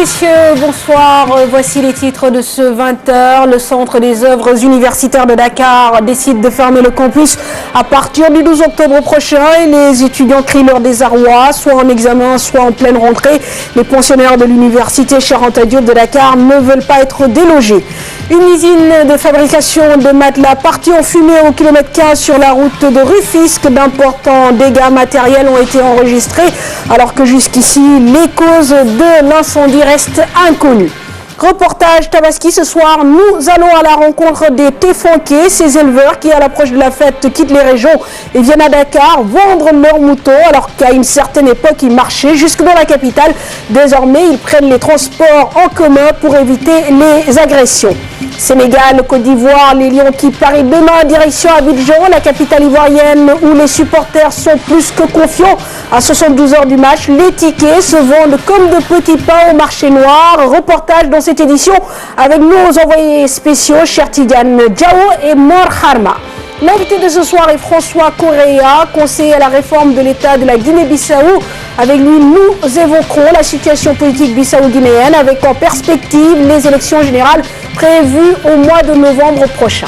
messieurs, bonsoir. Voici les titres de ce 20h. Le Centre des œuvres universitaires de Dakar décide de fermer le campus à partir du 12 octobre prochain et les étudiants crient leur désarroi, soit en examen, soit en pleine rentrée. Les pensionnaires de l'université Cheikh Anta Diop de Dakar ne veulent pas être délogés. Une usine de fabrication de matelas partie en fumée au kilomètre 15 sur la route de Rufisque. D'importants dégâts matériels ont été enregistrés alors que jusqu'ici, les causes de l'incendie restent inconnues. Reportage Tabaski ce soir, nous allons à la rencontre des Téfonqués, ces éleveurs qui à l'approche de la fête quittent les régions et viennent à Dakar vendre leurs moutons alors qu'à une certaine époque ils marchaient jusque dans la capitale. Désormais ils prennent les transports en commun pour éviter les agressions. Sénégal, Côte d'Ivoire, les Lions qui parient demain en direction Abidjan, la capitale ivoirienne où les supporters sont plus que confiants. À 72 heures du match, les tickets se vendent comme de petits pains au marché noir. Reportage dans cette édition avec nos envoyés spéciaux, Chertidiane Diao et Mor Harma. L'invité de ce soir est François Correa, conseiller à la réforme de l'État de la Guinée-Bissau. Avec lui, nous évoquerons la situation politique bissau-guinéenne avec en perspective les élections générales prévues au mois de novembre prochain.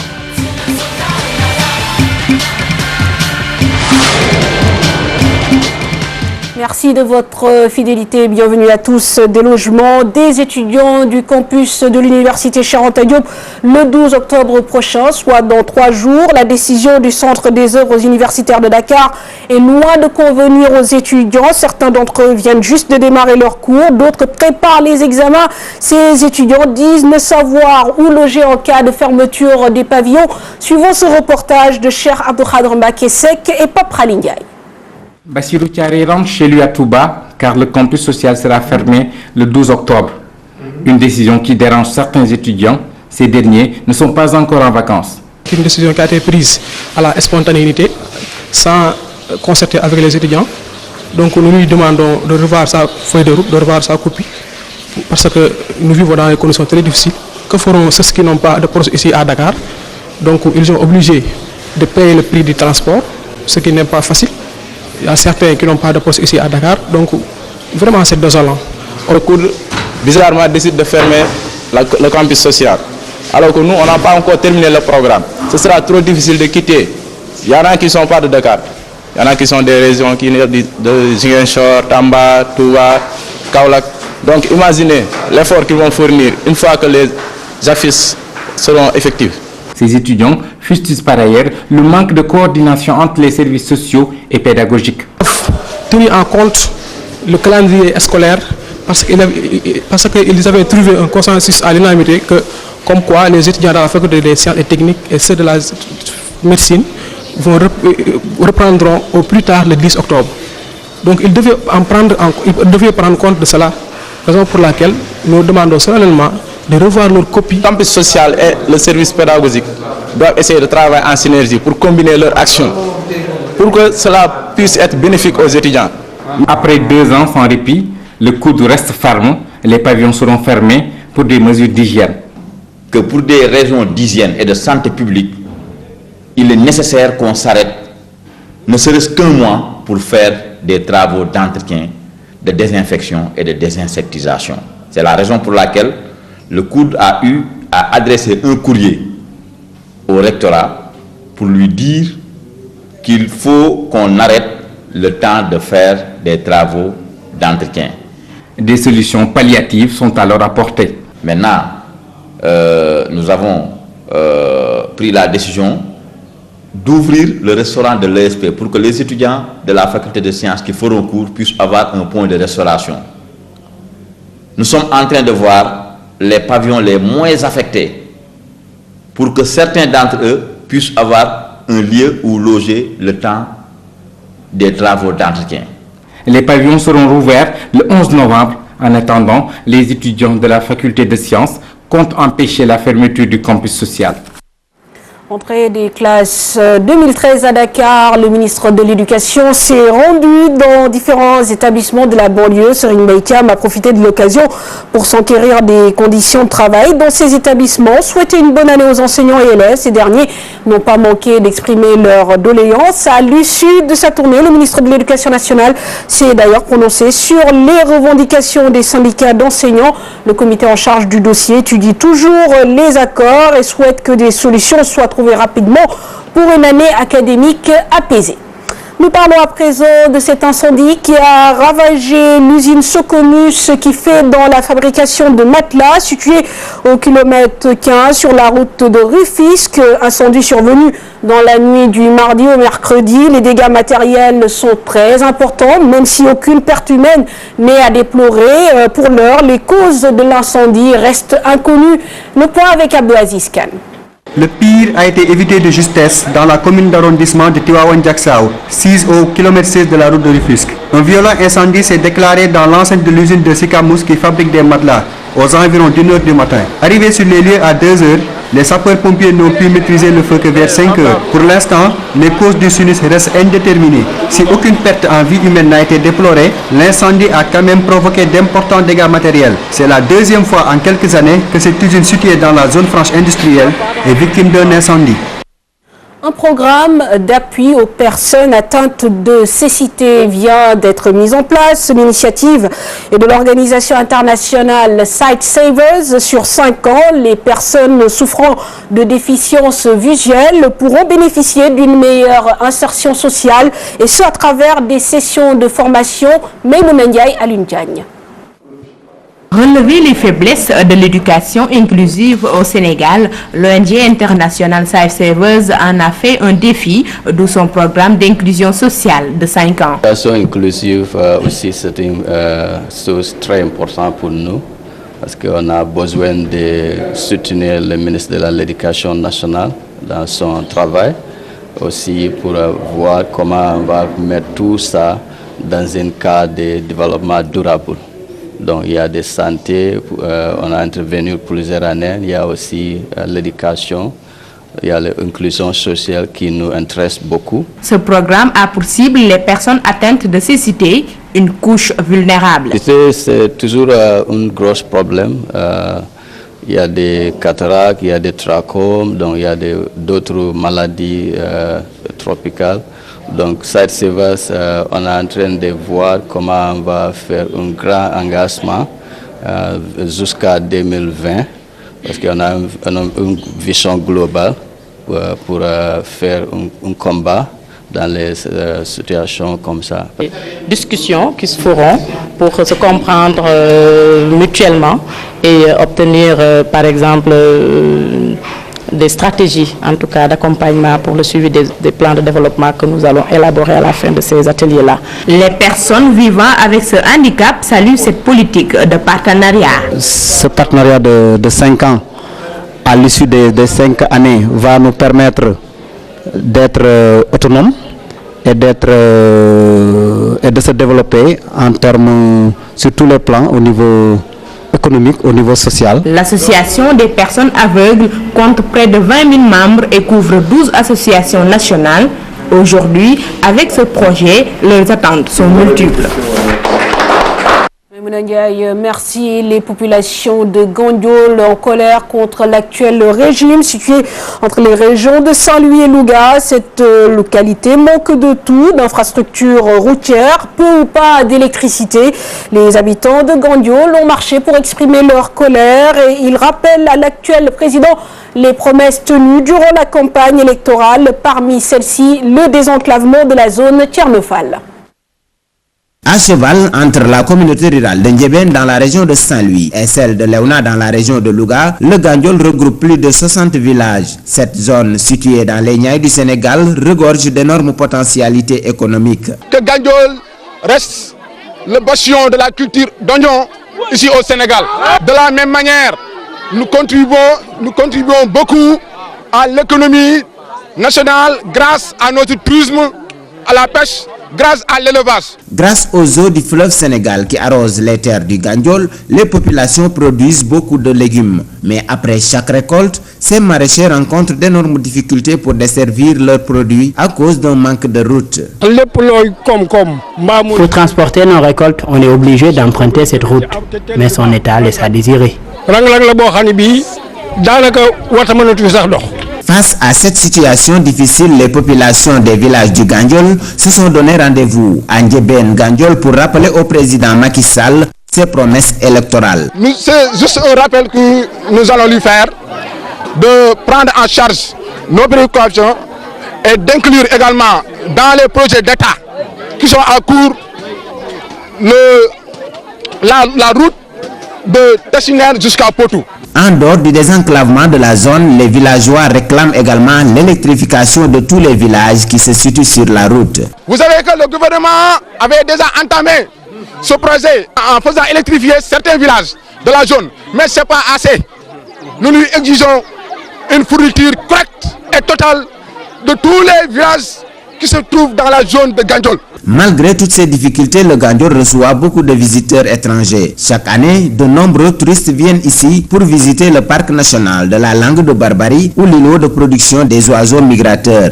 Merci de votre fidélité. Bienvenue à tous. Des logements, des étudiants du campus de l'université Cheikh Anta Diop le 12 octobre prochain, soit dans 3 jours. La décision du Centre des œuvres universitaires de Dakar est loin de convenir aux étudiants. Certains d'entre eux viennent juste de démarrer leurs cours, d'autres préparent les examens. Ces étudiants disent ne savoir où loger en cas de fermeture des pavillons. Suivons ce reportage de Cheikh Abdoukhadr Mbakesek et Pape Ralingay. Bassirou Thiaré rentre chez lui à Touba car le campus social sera fermé le 12 octobre. Une décision qui dérange certains étudiants. Ces derniers ne sont pas encore en vacances. C'est une décision qui a été prise à la spontanéité, sans concerter avec les étudiants. Donc nous lui demandons de revoir sa feuille de route, de revoir sa copie, parce que nous vivons dans des conditions très difficiles. Que feront ceux qui n'ont pas de poste ici à Dakar? Donc ils sont obligés de payer le prix du transport, ce qui n'est pas facile. Il y a certains qui n'ont pas de poste ici à Dakar, donc vraiment c'est désolant. Le COUD, bizarrement, décide de fermer le campus social. Alors que nous, on n'a pas encore terminé le programme. Ce sera trop difficile de quitter. Il y en a qui ne sont pas de Dakar. Il y en a qui sont des régions de Ziguinchor, Tamba, Touba, Kaolack. Donc imaginez l'effort qu'ils vont fournir une fois que les affiches seront effectives. Ces étudiants fustigent par ailleurs le manque de coordination entre les services sociaux et pédagogiques. Tenir en compte le calendrier scolaire parce qu'ils avaient trouvé un consensus à l'unanimité que comme quoi les étudiants dans la faculté des sciences et techniques et ceux de la médecine reprendront au plus tard le 10 octobre. Donc ils devaient prendre compte de cela, raison pour laquelle nous demandons solennellement de revoir leur copie. Le campus social et le service pédagogique doivent essayer de travailler en synergie pour combiner leurs actions, pour que cela puisse être bénéfique aux étudiants. Après 2 ans sans répit, le COUD reste ferme, les pavillons seront fermés pour des mesures d'hygiène. Que pour des raisons d'hygiène et de santé publique, il est nécessaire qu'on s'arrête, ne serait-ce qu'un mois, pour faire des travaux d'entretien, de désinfection et de désinsectisation. C'est la raison pour laquelle le COUD a eu à adresser un courrier au rectorat pour lui dire qu'il faut qu'on arrête le temps de faire des travaux d'entretien. Des solutions palliatives sont alors apportées. Maintenant, nous avons pris la décision d'ouvrir le restaurant de l'ESP pour que les étudiants de la faculté de sciences qui feront cours puissent avoir un point de restauration. Nous sommes en train de voir les pavillons les moins affectés pour que certains d'entre eux puissent avoir un lieu où loger le temps des travaux d'entretien. Les pavillons seront rouverts le 11 novembre. En attendant, les étudiants de la faculté de sciences comptent empêcher la fermeture du campus social. Entrée des classes 2013 à Dakar, le ministre de l'Éducation s'est rendu dans différents établissements de la banlieue. Serigne Mbaye Thiam a profité de l'occasion pour s'enquérir des conditions de travail dans ces établissements, souhaiter une bonne année aux enseignants et élèves. Ces derniers n'ont pas manqué d'exprimer leur doléance. À l'issue de sa tournée, le ministre de l'Éducation nationale s'est d'ailleurs prononcé sur les revendications des syndicats d'enseignants. Le comité en charge du dossier étudie toujours les accords et souhaite que des solutions soient trouvées rapidement pour une année académique apaisée. Nous parlons à présent de cet incendie qui a ravagé l'usine Socomus qui fait dans la fabrication de matelas située au kilomètre 15 sur la route de Rufisque. Incendie survenu dans la nuit du mardi au mercredi. Les dégâts matériels sont très importants, même si aucune perte humaine n'est à déplorer. Pour l'heure, les causes de l'incendie restent inconnues. Le point avec Abdelaziz Khan. Le pire a été évité de justesse dans la commune d'arrondissement de Tivaouane-Diacksao, 6 au kilomètre 16 de la route de Rufisque. Un violent incendie s'est déclaré dans l'enceinte de l'usine de Sicamous qui fabrique des matelas aux environs d'1h du matin. Arrivés sur les lieux à 2h, les sapeurs-pompiers n'ont pu maîtriser le feu que vers 5h. Pour l'instant, les causes du sinistre restent indéterminées. Si aucune perte en vie humaine n'a été déplorée, l'incendie a quand même provoqué d'importants dégâts matériels. C'est la deuxième fois en quelques années que cette usine située dans la zone franche industrielle est victime d'un incendie. Un programme d'appui aux personnes atteintes de cécité vient d'être mis en place. L'initiative est de l'organisation internationale Sight Savers. Sur 5 ans, les personnes souffrant de déficience visuelle pourront bénéficier d'une meilleure insertion sociale et ce à travers des sessions de formation. Maïmouna Ndiaye à Lundiagne. Relever les faiblesses de l'éducation inclusive au Sénégal, l'ONG internationale Sight Savers en a fait un défi, d'où son programme d'inclusion sociale de 5 ans. L'éducation inclusive aussi, c'est une chose très importante pour nous parce qu'on a besoin de soutenir le ministre de l'Éducation nationale dans son travail, aussi pour voir comment on va mettre tout ça dans un cadre de développement durable. Donc il y a des santé, on a intervenu plusieurs années, il y a aussi l'éducation, il y a l'inclusion sociale qui nous intéresse beaucoup. Ce programme a pour cible les personnes atteintes de cécité, une couche vulnérable. C'est toujours un gros problème. Il y a des cataractes, il y a des trachome, donc il y a d'autres maladies tropicales. Donc, Sight Savers, on est en train de voir comment on va faire un grand engagement jusqu'à 2020, parce qu'on a une vision globale pour faire un combat dans les situations comme ça. Des discussions qui se feront pour se comprendre mutuellement et obtenir, par exemple, des stratégies, en tout cas d'accompagnement pour le suivi des plans de développement que nous allons élaborer à la fin de ces ateliers-là. Les personnes vivant avec ce handicap saluent cette politique de partenariat. Ce partenariat de 5 ans, à l'issue des 5 années, va nous permettre d'être autonomes et de se développer en termes sur tous les plans au niveau économique, au niveau social. L'association des personnes aveugles compte près de 20 000 membres et couvre 12 associations nationales. Aujourd'hui, avec ce projet, leurs attentes sont multiples. Merci. Les populations de Gandiol en colère contre l'actuel régime situé entre les régions de Saint-Louis et Louga. Cette localité manque de tout, d'infrastructures routières, peu ou pas d'électricité. Les habitants de Gandiol ont marché pour exprimer leur colère et ils rappellent à l'actuel président les promesses tenues durant la campagne électorale. Parmi celles-ci, le désenclavement de la zone Tchernofal. À cheval entre la communauté rurale de Ndiébène dans la région de Saint-Louis et celle de Léona dans la région de Louga, le Gandiol regroupe plus de 60 villages. Cette zone située dans les Niayes du Sénégal regorge d'énormes potentialités économiques. Que Gandiol reste le bastion de la culture d'oignon ici au Sénégal. De la même manière, nous contribuons beaucoup à l'économie nationale grâce à notre tourisme, à la pêche, grâce à l'élevage. Grâce aux eaux du fleuve Sénégal qui arrosent les terres du Gandiol, les populations produisent beaucoup de légumes. Mais après chaque récolte, ces maraîchers rencontrent d'énormes difficultés pour desservir leurs produits à cause d'un manque de route. Pour transporter nos récoltes, on est obligé d'emprunter cette route, mais son état laisse à désirer. Face à cette situation difficile, les populations des villages du Gandiol se sont donné rendez-vous à Ndjeben Gandiol pour rappeler au président Macky Sall ses promesses électorales. C'est juste un rappel que nous allons lui faire de prendre en charge nos préoccupations et d'inclure également dans les projets d'État qui sont en cours la route de Tessiner jusqu'à Potou. En dehors du désenclavement de la zone, les villageois réclament également l'électrification de tous les villages qui se situent sur la route. Vous savez que le gouvernement avait déjà entamé ce projet en faisant électrifier certains villages de la zone, mais ce n'est pas assez. Nous lui exigeons une fourniture correcte et totale de tous les villages qui se trouvent dans la zone de Gandiol. Malgré toutes ces difficultés, le Gandiol reçoit beaucoup de visiteurs étrangers. Chaque année, de nombreux touristes viennent ici pour visiter le parc national de la langue de Barbarie ou l'îlot de production des oiseaux migrateurs.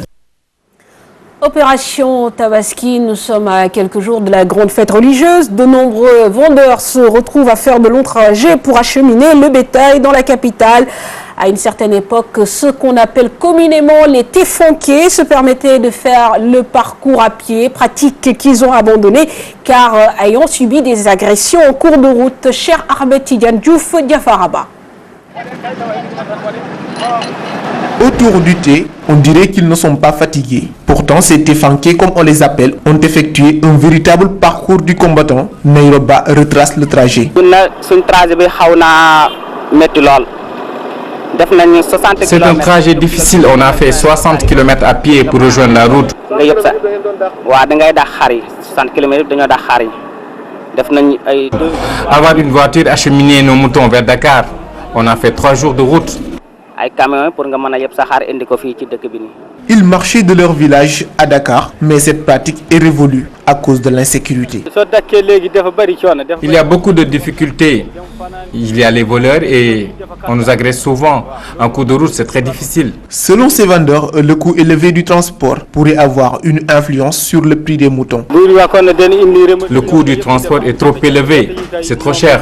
Opération Tabaski, nous sommes à quelques jours de la grande fête religieuse. De nombreux vendeurs se retrouvent à faire de longs trajets pour acheminer le bétail dans la capitale. À une certaine époque, ce qu'on appelle communément les téfonqués se permettaient de faire le parcours à pied, pratique qu'ils ont abandonnée car ayant subi des agressions en cours de route. Cher Ahmed Tidiane Diouf, Diafaraba. Autour du thé, on dirait qu'ils ne sont pas fatigués. Pourtant, ces téfanqués, comme on les appelle, ont effectué un véritable parcours du combattant. Nairoba retrace le trajet. C'est un trajet difficile. On a fait 60 km à pied pour rejoindre la route. Avoir une voiture acheminer nos moutons vers Dakar, on a fait 3 jours de route. Ils marchaient de leur village à Dakar, mais cette pratique est révolue à cause de l'insécurité. Il y a beaucoup de difficultés. Il y a les voleurs et on nous agresse souvent. En cours de route, c'est très difficile. Selon ces vendeurs, le coût élevé du transport pourrait avoir une influence sur le prix des moutons. Le coût du transport est trop élevé. C'est trop cher.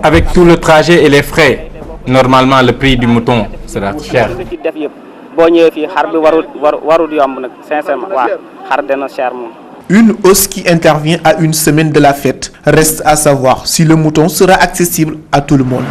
Avec tout le trajet et les frais, normalement le prix du mouton sera cher. Une hausse qui intervient à une semaine de la fête. Reste à savoir si le mouton sera accessible à tout le monde.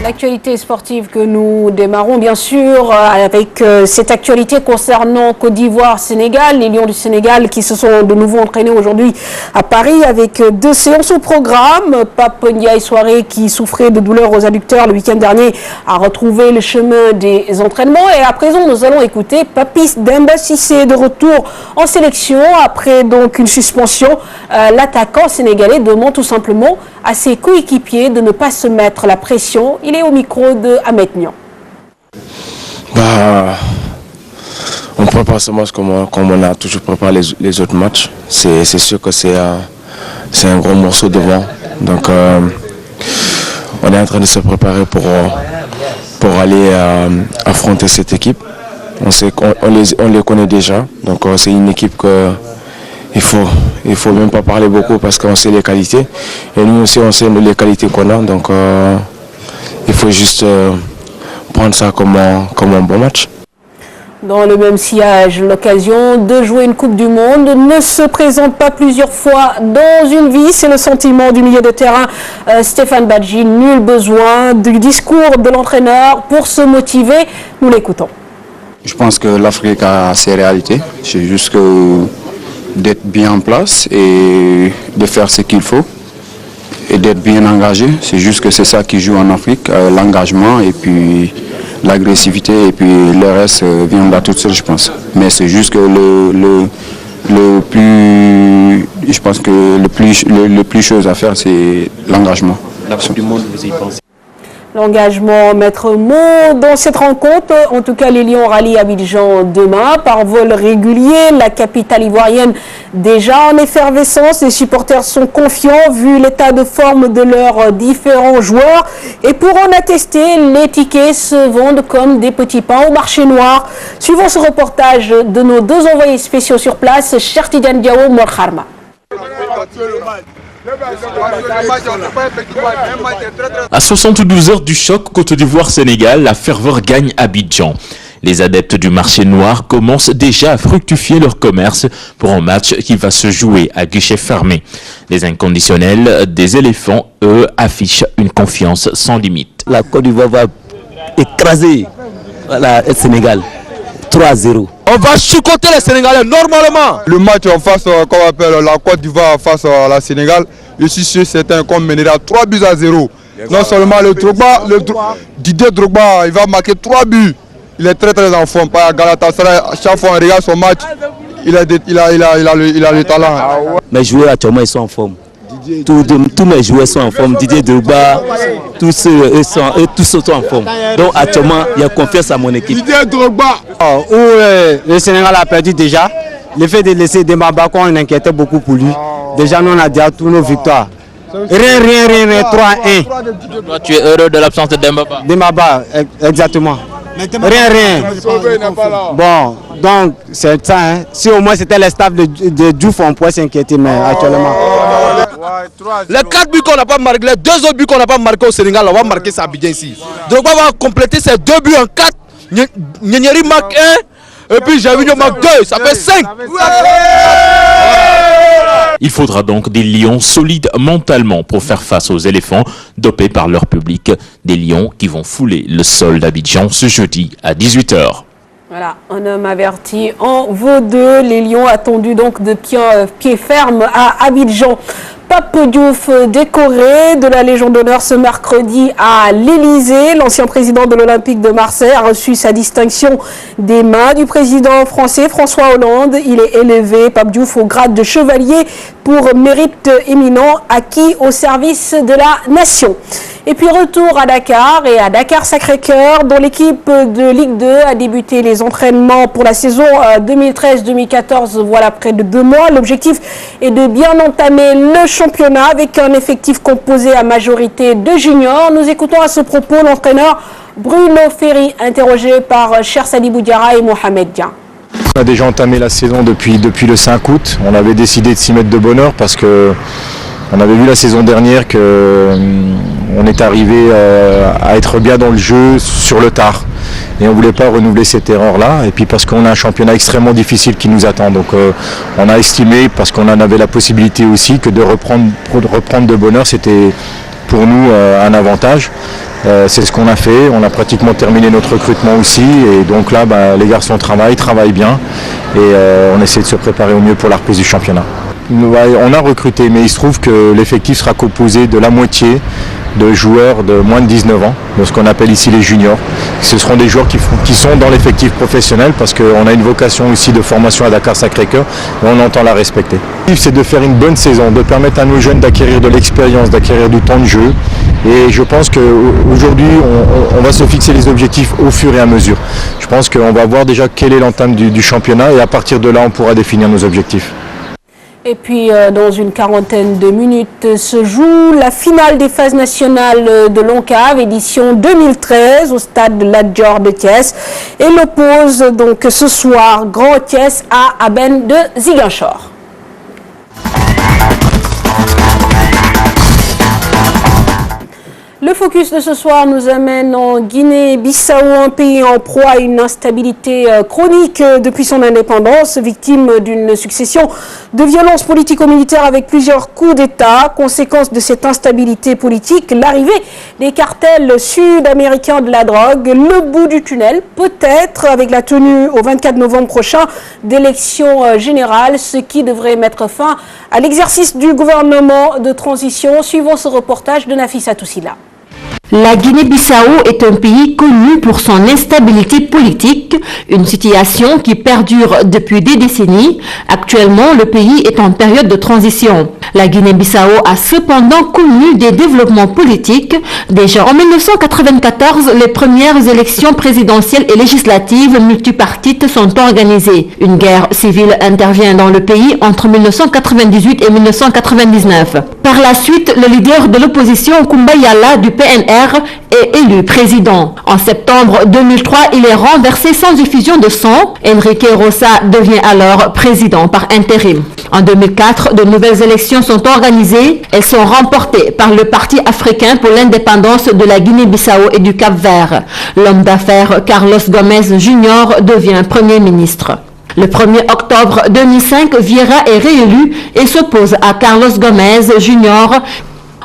L'actualité sportive que nous démarrons bien sûr avec cette actualité concernant Côte d'Ivoire-Sénégal. Les Lions du Sénégal qui se sont de nouveau entraînés aujourd'hui à Paris avec 2 séances au programme. Pape Ndiaye Souaré qui souffrait de douleurs aux adducteurs le week-end dernier a retrouvé le chemin des entraînements. Et à présent nous allons écouter Papis Demba Cissé de retour en sélection après donc une suspension. L'attaquant sénégalais demande tout simplement à ses coéquipiers de ne pas se mettre la pression. Il est au micro de Ahmed Nian. On prépare ce match comme on a toujours préparé les autres matchs. C'est sûr que c'est un gros morceau devant. Donc on est en train de se préparer pour aller affronter cette équipe. On sait on les connaît déjà. Donc c'est une équipe que il faut même pas parler beaucoup parce qu'on sait les qualités. Et nous aussi on sait les qualités qu'on a. Donc il faut juste prendre ça comme un bon match. Dans le même sillage, l'occasion de jouer une Coupe du Monde ne se présente pas plusieurs fois dans une vie. C'est le sentiment du milieu de terrain Stéphane Badji. Nul besoin du discours de l'entraîneur pour se motiver. Nous l'écoutons. Je pense que l'Afrique a ses réalités. C'est juste d'être bien en place et de faire ce qu'il faut. Et d'être bien engagé, c'est juste que c'est ça qui joue en Afrique, l'engagement et puis l'agressivité et puis le reste vient là tout seul je pense. Mais c'est juste que je pense que le plus chose à faire, c'est l'engagement. La Coupe du Monde, vous y pensez? L'engagement maître mot dans cette rencontre. En tout cas, les Lions rallient Abidjan demain par vol régulier. La capitale ivoirienne déjà en effervescence. Les supporters sont confiants vu l'état de forme de leurs différents joueurs. Et pour en attester, les tickets se vendent comme des petits pains au marché noir. Suivons ce reportage de nos deux envoyés spéciaux sur place, Chertidiane Diao, Morkharma. À 72 heures du choc Côte d'Ivoire-Sénégal, la ferveur gagne Abidjan. Les adeptes du marché noir commencent déjà à fructifier leur commerce pour un match qui va se jouer à guichet fermé. Les inconditionnels des éléphants, eux, affichent une confiance sans limite. La Côte d'Ivoire va écraser le Sénégal 3-0. On va chicoter les Sénégalais normalement. Le match en face, qu'on appelle la Côte d'Ivoire face à la Sénégal, je suis sûr certain qu'on mènera 3-0. Non seulement Didier Drogba, il va marquer 3 buts. Il est très en forme. Par Galatasaray, chaque fois on regarde son match, il a le talent. Mes joueurs actuellement ils sont en forme. Tous mes joueurs sont en forme. Didier Drogba, tous sont en forme. Donc actuellement, il y a confiance à mon équipe. Didier Drogba. Le Sénégal a perdu déjà. Le fait de laisser Demba, on inquiétait beaucoup pour lui. Déjà, nous on a déjà toutes nos victoires. Rien, 3-1. Toi, tu es heureux de l'absence de Demba, exactement. Rien. Bon, donc c'est ça. Hein. Si au moins c'était le staff de Diouf, on pourrait s'inquiéter, mais actuellement. Les 4 buts qu'on n'a pas marqué, les 2 autres buts qu'on n'a pas marqué au Sénégal, on va marquer ça bien ici. Donc on va compléter ces 2 buts en 4. Nyeri marque 1, et puis Javinho marque 2, ça fait 5. Il faudra donc des lions solides mentalement pour faire face aux éléphants dopés par leur public. Des lions qui vont fouler le sol d'Abidjan ce jeudi à 18 h. Voilà, un homme averti en vaut deux. Les Lions attendus donc de pied ferme à Abidjan. Pape Diouf décoré de la Légion d'honneur ce mercredi à l'Élysée. L'ancien président de l'Olympique de Marseille a reçu sa distinction des mains du président français François Hollande. Il est élevé, Pape Diouf, au grade de chevalier pour mérite éminent acquis au service de la nation. Et puis retour à Dakar et à Dakar-Sacré-Cœur dont l'équipe de Ligue 2 a débuté les entraînements pour la saison 2013-2014 voilà près de 2 mois. L'objectif est de bien entamer le championnat avec un effectif composé à majorité de juniors. Nous écoutons à ce propos l'entraîneur Bruno Ferry interrogé par Cher Sadibou Diarra et Mohamed Dian. On a déjà entamé la saison depuis le 5 août. On avait décidé de s'y mettre de bonne heure parce que on avait vu la saison dernière qu'on est arrivé à être bien dans le jeu sur le tard. Et on ne voulait pas renouveler cette erreur-là. Et puis parce qu'on a un championnat extrêmement difficile qui nous attend. Donc on a estimé, parce qu'on en avait la possibilité aussi, que de reprendre de bonne heure, c'était pour nous un avantage. C'est ce qu'on a fait. On a pratiquement terminé notre recrutement aussi. Et donc là, les garçons travaillent bien. Et on essaie de se préparer au mieux pour la reprise du championnat. On a recruté, mais il se trouve que l'effectif sera composé de la moitié de joueurs de moins de 19 ans, de ce qu'on appelle ici les juniors. Ce seront des joueurs qui sont dans l'effectif professionnel parce qu'on a une vocation aussi de formation à Dakar-Sacré-Cœur et on entend la respecter. L'objectif, c'est de faire une bonne saison, de permettre à nos jeunes d'acquérir de l'expérience, d'acquérir du temps de jeu. Et je pense qu'aujourd'hui, on va se fixer les objectifs au fur et à mesure. Je pense qu'on va voir déjà quelle est l'entame du championnat et à partir de là, on pourra définir nos objectifs. Et puis, dans une quarantaine de minutes, se joue la finale des phases nationales de l'ONCAV, édition 2013, au stade de Lat-Dior de Thiès. Et l'oppose donc ce soir Grand Thiès à Aben de Ziguinchor. Le focus de ce soir nous amène en Guinée-Bissau, un pays en proie à une instabilité chronique depuis son indépendance, victime d'une succession de violences politico-militaires avec plusieurs coups d'État. Conséquence de cette instabilité politique, l'arrivée des cartels sud-américains de la drogue, le bout du tunnel, peut-être avec la tenue au 24 novembre prochain d'élections générales, ce qui devrait mettre fin à l'exercice du gouvernement de transition. Suivons ce reportage de Nafissa Toussila. La Guinée-Bissau est un pays connu pour son instabilité politique, une situation qui perdure depuis des décennies. Actuellement, le pays est en période de transition. La Guinée-Bissau a cependant connu des développements politiques. Déjà en 1994, les premières élections présidentielles et législatives multipartites sont organisées. Une guerre civile intervient dans le pays entre 1998 et 1999. Par la suite, le leader de l'opposition, Koumba Yala du PNR, est élu président. En septembre 2003, il est renversé sans effusion de sang. Enrique Rosa devient alors président par intérim. En 2004, de nouvelles élections sont organisées. Elles sont remportées par le Parti africain pour l'indépendance de la Guinée-Bissau et du Cap-Vert. L'homme d'affaires Carlos Gomez Jr. devient Premier ministre. Le 1er octobre 2005, Vieira est réélu et s'oppose à Carlos Gomez Jr.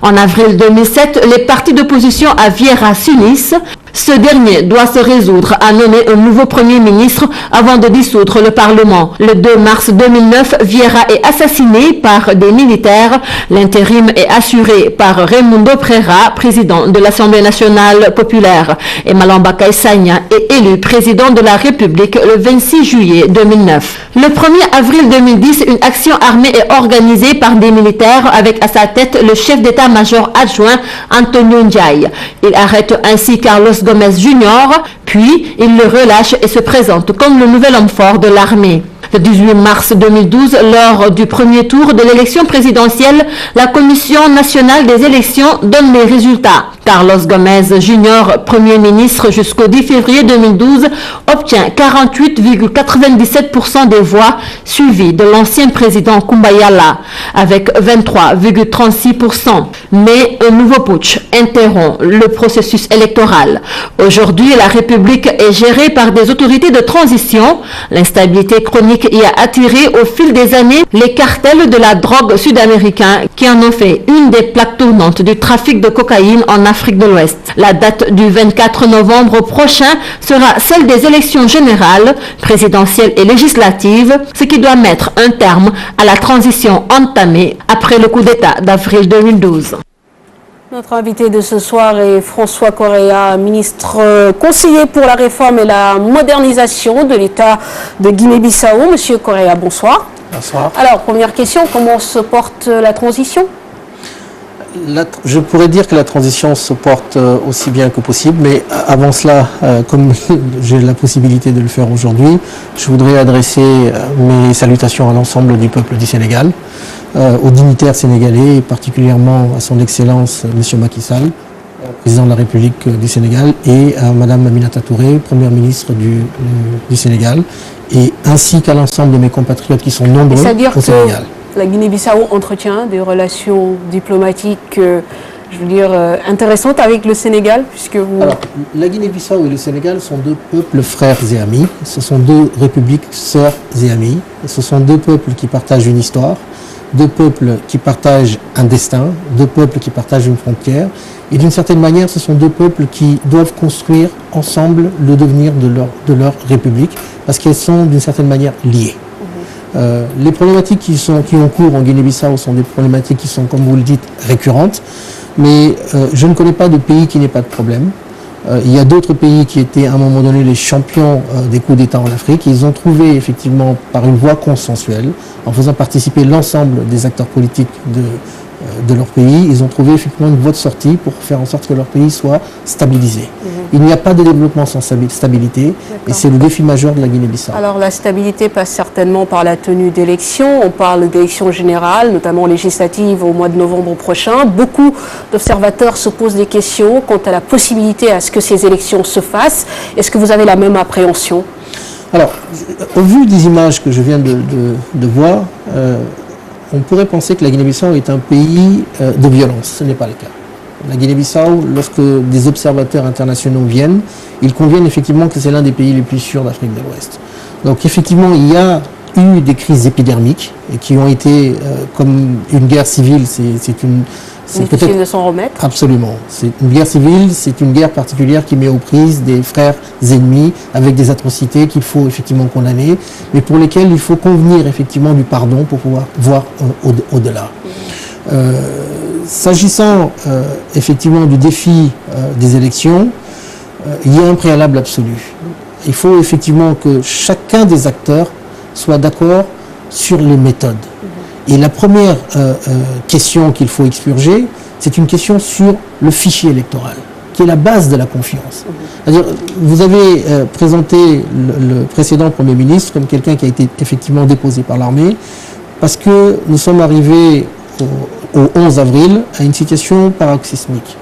En avril 2007, les partis d'opposition à Vieira s'unissent. Ce dernier doit se résoudre à nommer un nouveau Premier ministre avant de dissoudre le Parlement. Le 2 mars 2009, Vieira est assassiné par des militaires. L'intérim est assuré par Raimundo Prera, président de l'Assemblée nationale populaire. Et Malamba Kaïsania est élu président de la République le 26 juillet 2009. Le 1er avril 2010, une action armée est organisée par des militaires avec à sa tête le chef d'état-major adjoint Antonio Ndiaye. Il arrête ainsi Carlos Gomez Jr., puis il le relâche et se présente comme le nouvel homme fort de l'armée. Le 18 mars 2012, lors du premier tour de l'élection présidentielle, la Commission nationale des élections donne les résultats. Carlos Gomez Jr., Premier ministre jusqu'au 10 février 2012, obtient 48,97% des voix, suivi de l'ancien président Koumba Yala, avec 23,36%. Mais un nouveau putsch interrompt le processus électoral. Aujourd'hui, la République est gérée par des autorités de transition. L'instabilité chronique y a attiré au fil des années les cartels de la drogue sud-américains qui en ont fait une des plaques tournantes du trafic de cocaïne en Afrique de l'Ouest. La date du 24 novembre prochain sera celle des élections générales, présidentielles et législatives, ce qui doit mettre un terme à la transition entamée après le coup d'État d'avril 2012. Notre invité de ce soir est François Correa, ministre conseiller pour la réforme et la modernisation de l'État de Guinée-Bissau. Monsieur Correa, bonsoir. Bonsoir. Alors, première question, comment se porte la transition ? Je pourrais dire que la transition se porte aussi bien que possible, mais avant cela, comme j'ai la possibilité de le faire aujourd'hui, je voudrais adresser mes salutations à l'ensemble du peuple du Sénégal, aux dignitaires sénégalais, et particulièrement à son Excellence M. Macky Sall, président de la République du Sénégal, et à Mme Aminata Touré, Première ministre du Sénégal, et ainsi qu'à l'ensemble de mes compatriotes qui sont nombreux au Sénégal. La Guinée-Bissau entretient des relations diplomatiques, je veux dire, intéressantes avec le Sénégal, puisque vous... Alors, la Guinée-Bissau et le Sénégal sont deux peuples frères et amis. Ce sont deux républiques sœurs et amies. Ce sont deux peuples qui partagent une histoire, deux peuples qui partagent un destin, deux peuples qui partagent une frontière. Et d'une certaine manière, ce sont deux peuples qui doivent construire ensemble le devenir de leur république, parce qu'elles sont d'une certaine manière liées. Les problématiques qui ont cours en Guinée-Bissau sont des problématiques qui sont, comme vous le dites, récurrentes, mais je ne connais pas de pays qui n'ait pas de problème. Il y a d'autres pays qui étaient à un moment donné les champions des coups d'État en Afrique. Ils ont trouvé effectivement par une voie consensuelle, en faisant participer l'ensemble des acteurs politiques de leur pays, ils ont trouvé effectivement une voie de sortie pour faire en sorte que leur pays soit stabilisé. Il n'y a pas de développement sans stabilité, et c'est le défi majeur de la Guinée-Bissau. Alors la stabilité passe certainement par la tenue d'élections. On parle d'élections générales, notamment législatives au mois de novembre prochain. Beaucoup d'observateurs se posent des questions quant à la possibilité à ce que ces élections se fassent. Est-ce que vous avez la même appréhension ? Alors, au vu des images que je viens de voir, on pourrait penser que la Guinée-Bissau est un pays de violence. Ce n'est pas le cas. La Guinée-Bissau, lorsque des observateurs internationaux viennent, ils conviennent effectivement que c'est l'un des pays les plus sûrs d'Afrique de l'Ouest. Donc effectivement, il y a eu des crises épidermiques et qui ont été, comme une guerre civile, c'est une... C'est difficile de s'en remettre. Absolument. C'est une guerre civile, c'est une guerre particulière qui met aux prises des frères ennemis avec des atrocités qu'il faut effectivement condamner, mais pour lesquelles il faut convenir effectivement du pardon pour pouvoir voir au-delà. S'agissant effectivement du défi des élections, il y a un préalable absolu. Il faut effectivement que chacun des acteurs soit d'accord sur les méthodes. Et la première question qu'il faut expurger, c'est une question sur le fichier électoral, qui est la base de la confiance. C'est-à-dire, vous avez présenté le précédent Premier ministre comme quelqu'un qui a été effectivement déposé par l'armée, parce que nous sommes arrivés au 11 avril à une situation paroxysmique.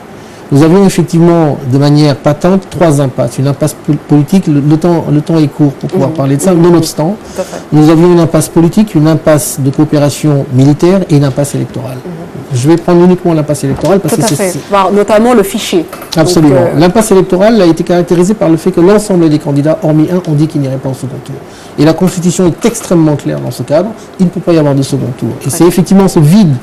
Nous avions effectivement de manière patente 3 impasses. Une impasse politique, le temps est court pour pouvoir parler de ça, nonobstant. Nous avions une impasse politique, une impasse de coopération militaire et une impasse électorale. Je vais prendre uniquement l'impasse électorale parce que c'est... Notamment le fichier. Absolument. L'impasse électorale a été caractérisée par le fait que l'ensemble des candidats, hormis un, ont dit qu'ils n'iraient pas au second tour. Et la Constitution est extrêmement claire dans ce cadre. Il ne peut pas y avoir de second tour. Et c'est effectivement ce vide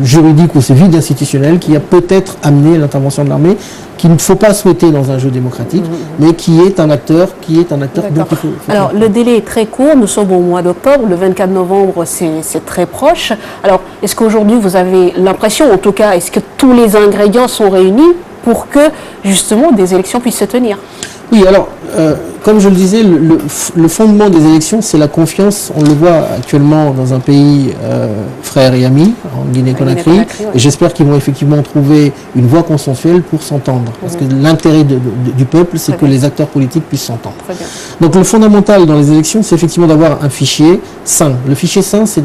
juridique ou ce vide institutionnel qui a peut-être amené l'intervention de l'armée, qu'il ne faut pas souhaiter dans un jeu démocratique, mais qui est un acteur dont il faut... Alors, le délai est très court. Nous sommes au mois d'octobre. Le 24 novembre, c'est très proche. Alors, est-ce qu'aujourd'hui, vous avez l'impression, en tout cas, est-ce que tous les ingrédients sont réunis pour que, justement, des élections puissent se tenir? Oui, alors, comme je le disais, le fondement des élections, c'est la confiance. On le voit actuellement dans un pays frère et ami, en Guinée-Conakry, et j'espère qu'ils vont effectivement trouver une voie consensuelle pour s'entendre. Parce que l'intérêt du peuple, c'est que les acteurs politiques puissent s'entendre. Donc le fondamental dans les élections, c'est effectivement d'avoir un fichier sain. Le fichier sain, c'est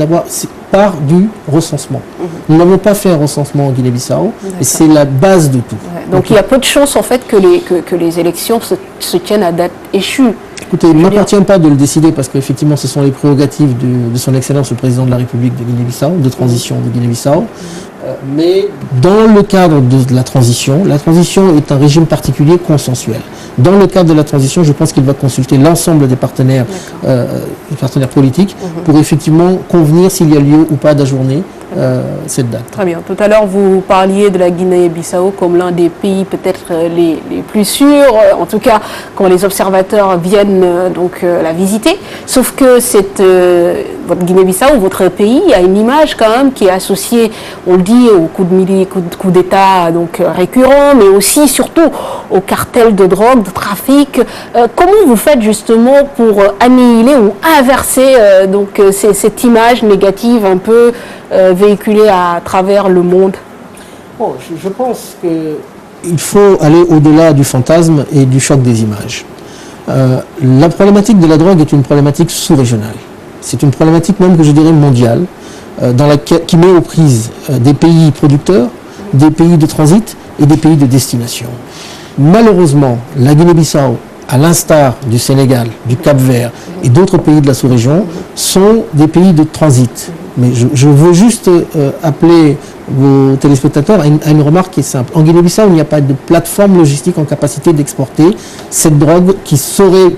part du recensement. Nous n'avons pas fait un recensement en Guinée-Bissau, et c'est la base de tout. Donc il y a peu de chances en fait que les élections se tiennent à date échue. Écoutez, il ne m'appartient pas de le décider parce qu'effectivement ce sont les prérogatives de son Excellence le Président de la République de Guinée-Bissau, de transition de Guinée-Bissau. Mais dans le cadre de la transition est un régime particulier consensuel. Dans le cadre de la transition, je pense qu'il va consulter l'ensemble des partenaires politiques pour effectivement convenir s'il y a lieu ou pas d'ajourner cette date. Très bien. Tout à l'heure, vous parliez de la Guinée-Bissau comme l'un des pays peut-être les plus sûrs, en tout cas quand les observateurs viennent la visiter. Sauf que votre Guinée-Bissau, votre pays, a une image quand même qui est associée, on le dit, au coup d'État récurrent, mais aussi surtout au cartel de drogue, de trafic. Comment vous faites justement pour annihiler ou inverser cette image négative un peu véhiculée à travers le monde? Je pense qu'il faut aller au-delà du fantasme et du choc des images. La problématique de la drogue est une problématique sous-régionale. C'est une problématique même que je dirais mondiale, qui met aux prises des pays producteurs, des pays de transit et des pays de destination. Malheureusement, la Guinée-Bissau, à l'instar du Sénégal, du Cap-Vert et d'autres pays de la sous-région, sont des pays de transit. Mais je veux juste appeler vos téléspectateurs à une remarque qui est simple. En Guinée-Bissau, il n'y a pas de plateforme logistique en capacité d'exporter cette drogue qui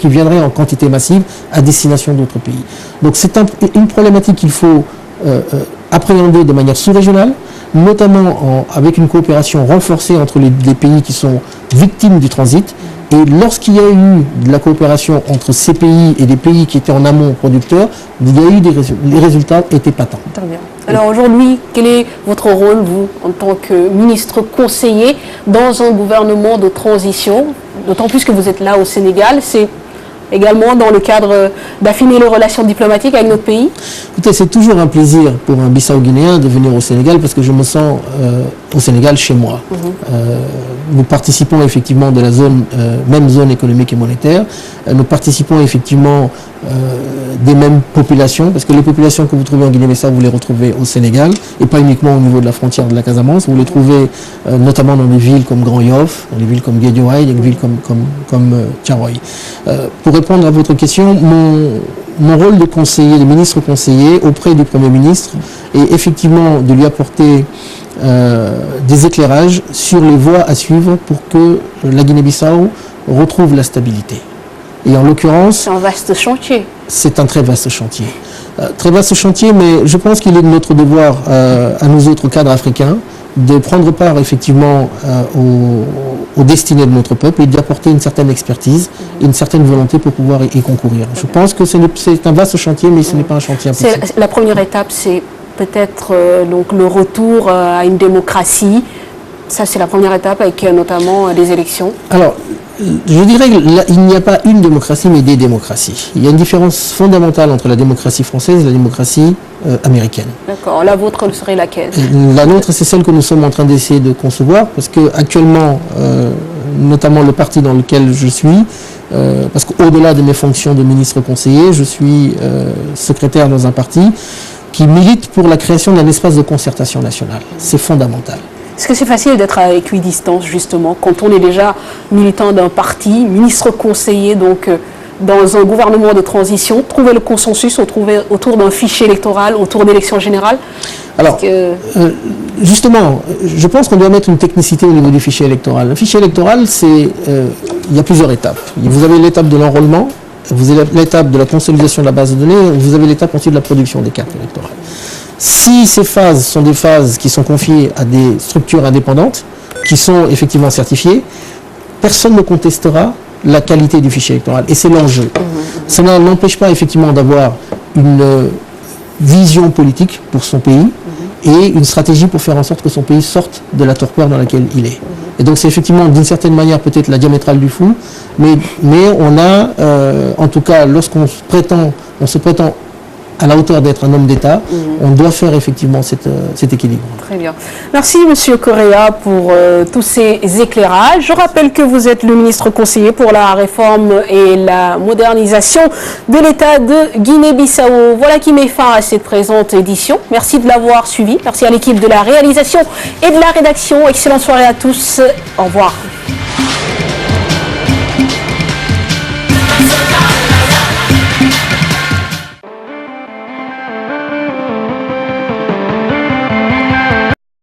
viendrait en quantité massive à destination d'autres pays. Donc c'est une problématique qu'il faut appréhender de manière sous-régionale, notamment avec une coopération renforcée entre les pays qui sont victimes du transit. Et lorsqu'il y a eu de la coopération entre ces pays et des pays qui étaient en amont producteurs, il y a eu les résultats étaient patents. Très bien. Alors aujourd'hui, quel est votre rôle, vous, en tant que ministre conseiller dans un gouvernement de transition, d'autant plus que vous êtes là au Sénégal, c'est également dans le cadre d'affiner les relations diplomatiques avec notre pays? Écoutez, c'est toujours un plaisir pour un Bissau-Guinéen de venir au Sénégal parce que je me sens au Sénégal chez moi. Nous participons effectivement de la même zone économique et monétaire. Nous participons effectivement des mêmes populations, parce que les populations que vous trouvez en Guinée-Bissau, vous les retrouvez au Sénégal, et pas uniquement au niveau de la frontière de la Casamance. Vous les trouvez notamment dans des villes comme Grand Yoff, dans des villes comme Guédiawaye, des villes comme Thiaroye. Pour répondre à votre question, mon rôle de conseiller, de ministre conseiller auprès du Premier ministre est effectivement de lui apporter des éclairages sur les voies à suivre pour que la Guinée-Bissau retrouve la stabilité. Et en l'occurrence... C'est un vaste chantier. C'est un très vaste chantier. Très vaste chantier, mais je pense qu'il est de notre devoir à nous autres cadres africains de prendre part effectivement aux destinées de notre peuple et d'apporter une certaine expertise, une certaine volonté pour pouvoir y concourir. Je pense que c'est un vaste chantier, mais ce n'est pas un chantier impossible. La première étape, c'est peut-être donc le retour à une démocratie. Ça, c'est la première étape avec notamment des élections. Alors, je dirais qu'il n'y a pas une démocratie, mais des démocraties. Il y a une différence fondamentale entre la démocratie française et la démocratie américaine. D'accord. La vôtre serait laquelle? La nôtre, c'est celle que nous sommes en train d'essayer de concevoir, parce que actuellement, notamment le parti dans lequel je suis, parce qu'au-delà de mes fonctions de ministre conseiller, je suis secrétaire dans un parti qui milite pour la création d'un espace de concertation nationale. C'est fondamental. Est-ce que c'est facile d'être à équidistance, justement, quand on est déjà militant d'un parti, ministre conseiller, donc dans un gouvernement de transition, trouver le consensus autour d'un fichier électoral, autour d'élections générales? Alors, justement, je pense qu'on doit mettre une technicité au niveau du fichier électoral. Le fichier électoral, il y a plusieurs étapes. Vous avez l'étape de l'enrôlement, vous avez l'étape de la consolidation de la base de données, vous avez l'étape ensuite de la production des cartes électorales. Si ces phases sont des phases qui sont confiées à des structures indépendantes, qui sont effectivement certifiées, personne ne contestera la qualité du fichier électoral. Et c'est l'enjeu. Ça n'empêche pas effectivement d'avoir une vision politique pour son pays et une stratégie pour faire en sorte que son pays sorte de la torpeur dans laquelle il est. Et donc c'est effectivement d'une certaine manière peut-être la diamétrale du fou, mais on a, en tout cas lorsqu'on se prétend à la hauteur d'être un homme d'État, on doit faire effectivement cet équilibre. Très bien. Merci Monsieur Correa pour tous ces éclairages. Je rappelle que vous êtes le ministre conseiller pour la réforme et la modernisation de l'État de Guinée-Bissau. Voilà qui met fin à cette présente édition. Merci de l'avoir suivi. Merci à l'équipe de la réalisation et de la rédaction. Excellente soirée à tous. Au revoir.